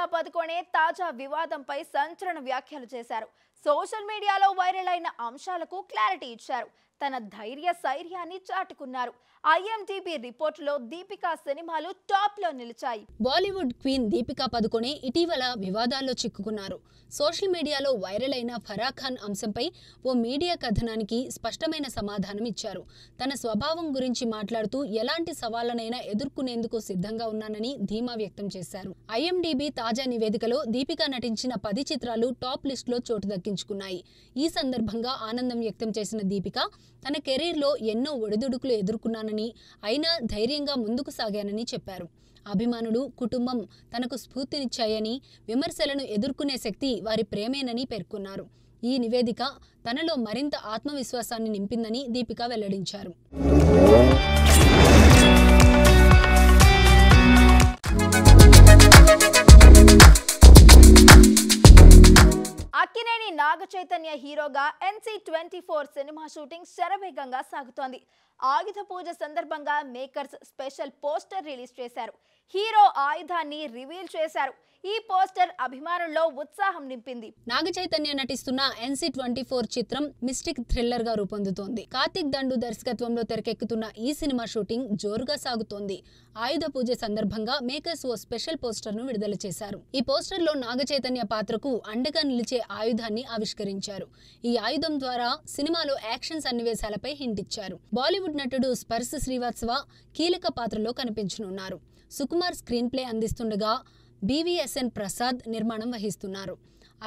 దీపికా పదుకొనే తాజా వివాదంపై సంచలన వ్యాఖ్యలు చేశారు. సోషల్ మీడియాలో వైరల్ అయిన అంశాలకు క్లారిటీ ఇచ్చారు. తన ధైర్య శైర్యాన్ని చాటుకున్నారు. IMDb రిపోర్టులో దీపికా సినిమాలు టాప్ లో నిలిచాయి. బాలీవుడ్ క్వీన్ దీపికా పదుకొనే ఇటీవల వివాదాల్లో చిక్కుకున్నారు. సోషల్ మీడియాలో వైరల్ అయిన ఫరాహ్ ఖాన్ అంశంపై ఓ మీడియా కథనానికి స్పష్టమైన సమాధానం ఇచ్చారు. తన స్వభావం గురించి మాట్లాడుతూ ఎలాంటి సవాళ్లనైనా ఎదుర్కొనేందుకు సిద్ధంగా ఉన్నానని ధీమా వ్యక్తం చేశారు. IMDb తాజా నివేదికలో దీపికా నటించిన 10 చిత్రాలు టాప్ లిస్టులో చోటు దక్కించుకున్నాయి. ఈ సందర్భంగా ఆనందం వ్యక్తం చేసిన దీపికా తన కెరీర్లో ఎన్నో ఒడిదుడుకులు ఎదుర్కొన్నానని, అయినా ధైర్యంగా ముందుకు సాగానని చెప్పారు. అభిమానులు, కుటుంబం తనకు స్ఫూర్తినిచ్చాయని, విమర్శలను ఎదుర్కొనే శక్తి వారి ప్రేమేనని పేర్కొన్నారు. ఈ నివేదిక తనలో మరింత ఆత్మవిశ్వాసాన్ని నింపిందని దీపికా వెల్లడించారు. అక్కినేని నాగ చైతన్య హీరోగా NC24 సినిమా షూటింగ్ శరవేగంగా సాగుతోంది. ఆయుధ పూజ సందర్భంగా మేకర్స్ స్పెషల్ పోస్టర్ రిలీజ్ చేశారు. హీరో ఆయుధాన్ని రివీల్ చేశారు. ఈ పోస్టర్ అభిమానుల్లో ఉత్సాహం నింపింది. నాగ చైతన్య నటిస్తున్న NC24 చిత్రం మిస్టిక్ థ్రిల్లర్ గా రూపొందుతోంది. కార్తిక్ దండు దర్శకత్వంలో తెరకెక్కుతున్న ఈ సినిమా షూటింగ్ జోరుగా సాగుతోంది. ఆయుధ పూజ సందర్భంగా మేకర్స్ ఓ స్పెషల్ పోస్టర్ ను విడుదల చేశారు. ఈ పోస్టర్ లో నాగ చైతన్య పాత్రకు అండగా నిలిచే ఆయుధాన్ని ఆవిష్కరించారు. ఈ ఆయుధం ద్వారా సినిమాలో యాక్షన్ సన్నివేశాలపై హింట్ ఇచ్చారు. బాలీవుడ్ నటుడు స్పర్శ శ్రీవాత్సవ కీలక పాత్రలో కనిపించనున్నారు. సుకుమార్ స్క్రీన్ ప్లే అందిస్తుండగా BVSN ప్రసాద్ నిర్మాణం వహిస్తున్నారు.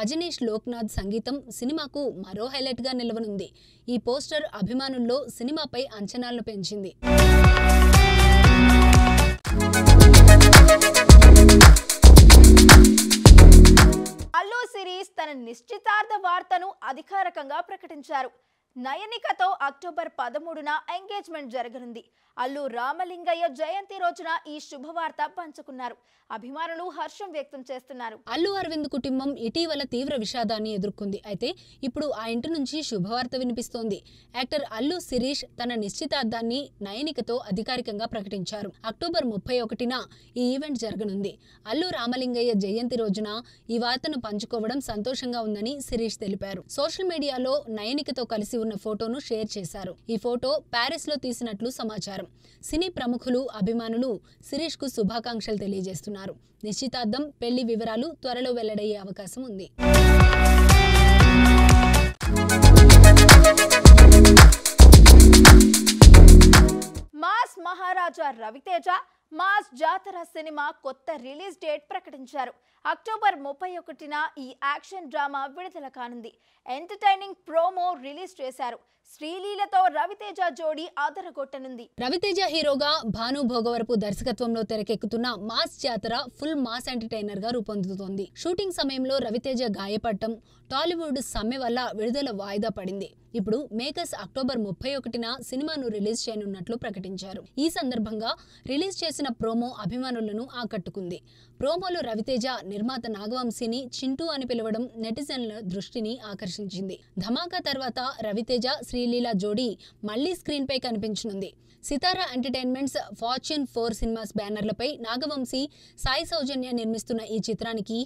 అజనీష్ లోక్నాథ్ సంగీతం సినిమాకు మరో హైలైట్ గా నిలవనుంది. ఈ పోస్టర్ అభిమానుల్లో సినిమాపై అంచనాలను పెంచింది. అల్లు సిరీస్ తన నిశ్చితార్థ వార్తను అధికారికంగా ప్రకటించారు. నయనికతో అక్టోబర్ 13న ఎంగేజ్మెంట్ జరగనుంది. అల్లు రామలింగయ్య జయంతి రోజున ఈ శుభవార్త పంచుకున్నారు. అభిమానులు హర్షం వ్యక్తం చేస్తున్నారు. అల్లు అరవింద్ కుటుంబం ఇటీవల తీవ్ర విషాదాన్ని ఎదుర్కొంది. అయితే ఇప్పుడు ఆ ఇంటి నుంచి శుభవార్త వినిపిస్తోంది. యాక్టర్ అల్లు శిరీష్ తన నిశ్చితార్థాన్ని నయనికతో అధికారికంగా ప్రకటించారు. అక్టోబర్ 31న ఈ ఈవెంట్ జరగనుంది. అల్లు రామలింగయ్య జయంతి రోజున ఈ వార్తను పంచుకోవడం సంతోషంగా ఉందని శిరీష్ తెలిపారు. సోషల్ మీడియాలో నయనికతో కలిసి ఉన్న ఫోటోను షేర్ చేశారు. ఈ ఫోటో ప్యారిస్ లో తీసినట్లు సమాచారం. సినీ ప్రముఖులు, అభిమానులు శిరీష్ కు శుభాకాంక్షలు తెలియజేస్తున్నారు. నిశ్చితార్థం, పెళ్లి వివరాలు త్వరలో వెల్లడయ్యే అవకాశం ఉంది. మాస్ మహారాజా రవితేజ మాస్ జాతర సినిమా కొత్త రిలీజ్ డేట్ ప్రకటించారు. అక్టోబర్ 31న ఈ యాక్షన్ డ్రామా విడుదల కానుంది. ఎంటర్టైనింగ్ ప్రోమో రిలీజ్ చేశారు. శ్రీలీలతో రవితేజ జోడీ అదరగొట్టనుంది. రవితేజ హీరోగా భాను భోగవరపు దర్శకత్వంలో తెరకెక్కుతున్న మాస్ జాతర ఫుల్ మాస్ ఎంటర్టైనర్ గా రూపొందుతోంది. షూటింగ్ సమయంలో రవితేజ గాయపడటం, టాలీవుడ్ సమ్మె వల్ల విడుదల వాయిదా పడింది. ఇప్పుడు మేకర్స్ అక్టోబర్ 31న సినిమాను రిలీజ్ చేయనున్నట్లు ప్రకటించారు. ఈ సందర్భంగా రిలీజ్ చేసిన ప్రోమో అభిమానులను ఆకట్టుకుంది. ప్రోమోలో రవితేజ నిర్మాత నాగవంశీని చింటూ అని పిలవడం నెటిజన్ల దృష్టిని ఆకర్షించింది. ధమాకా తర్వాత రవితేజ, శ్రీలీల జోడీ మళ్లీ స్క్రీన్ పై కనిపించనుంది. సితారా ఎంటర్టైన్మెంట్స్, ఫార్చ్యూన్ 4 సినిమాస్ బ్యానర్లపై నాగవంశీ, సాయి సౌజన్య నిర్మిస్తున్న ఈ చిత్రానికి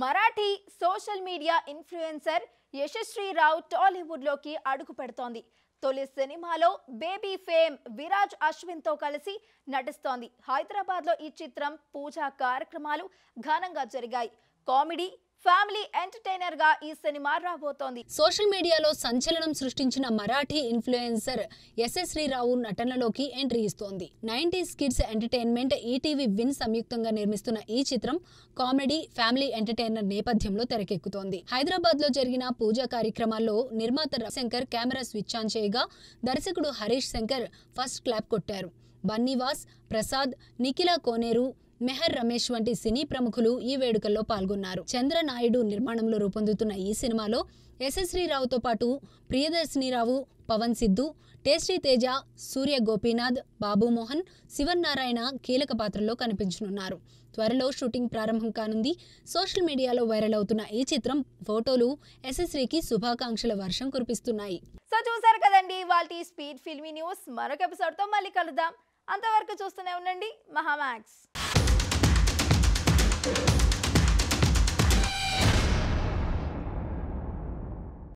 Marathi social media influencer Yashasvi Rao Tollywood లోకి అడుగు పెడుతోంది. తొలి సినిమాలో బేబీ ఫేమ్ విరాజ్ అశ్విన్ తో కలిసి నటిస్తోంది. హైదరాబాద్ లో ఈ చిత్రం పూజా కార్యక్రమాలు ఘనంగా జరిగాయి. కామెడీ, ఫ్యామిలీ ఎంటర్టైనర్ గా ఈ సినిమా రాబోతోంది. సోషల్ మీడియాలో సంచలనం సృష్టించిన మరాఠీ ఇన్ఫ్లుయెన్సర్ యశస్వి రావు నటనలోకి ఎంట్రీ ఇస్తోంది. 90s kids entertainment, ETV win సంయుక్తంగా నిర్మిస్తున్న ఈ చిత్రం కామెడీ, ఫ్యామిలీ ఎంటర్టైనర్ నేపథ్యంలో తెరకెక్కుతోంది. హైదరాబాద్ లో జరిగిన పూజా కార్యక్రమాల్లో నిర్మాత రవిశంకర్ కెమెరా స్విచ్ ఆన్ చేయగా దర్శకుడు హరీష్ శంకర్ ఫస్ట్ క్లాప్ కొట్టారు. బన్నీవాస్, ప్రసాద్, నిఖిల కోనేరు, మెహర్ రమేష్ వంటి సినీ ప్రముఖులు ఈ వేడుకల్లో పాల్గొన్నారు. చంద్రనాయుడు నిర్మాణంలో రూపొందుతున్న ఈ సినిమాలో యశస్వి రావుతో పాటు ప్రియదర్శినిరావు, పవన్ సిద్ధు, టేస్టీ తేజ, సూర్య గోపీనాథ్, బాబు మోహన్, శివన్నారాయణ కీలక పాత్రల్లో కనిపించనున్నారు. త్వరలో షూటింగ్ ప్రారంభం కానుంది. సోషల్ మీడియాలో వైరల్ అవుతున్న ఈ చిత్రం ఫోటోలు యశశ్రీకి శుభాకాంక్షల వర్షం కురిపిస్తున్నాయి. సో చూసారు కదండి వాళ్ళ స్పీడ్ ఫిల్మీ న్యూస్. మరొక ఎపిసోడ్తో మళ్ళీ కలుద్దాం. అంతవరకు చూస్తూనే ఉండండి మహామాక్స్.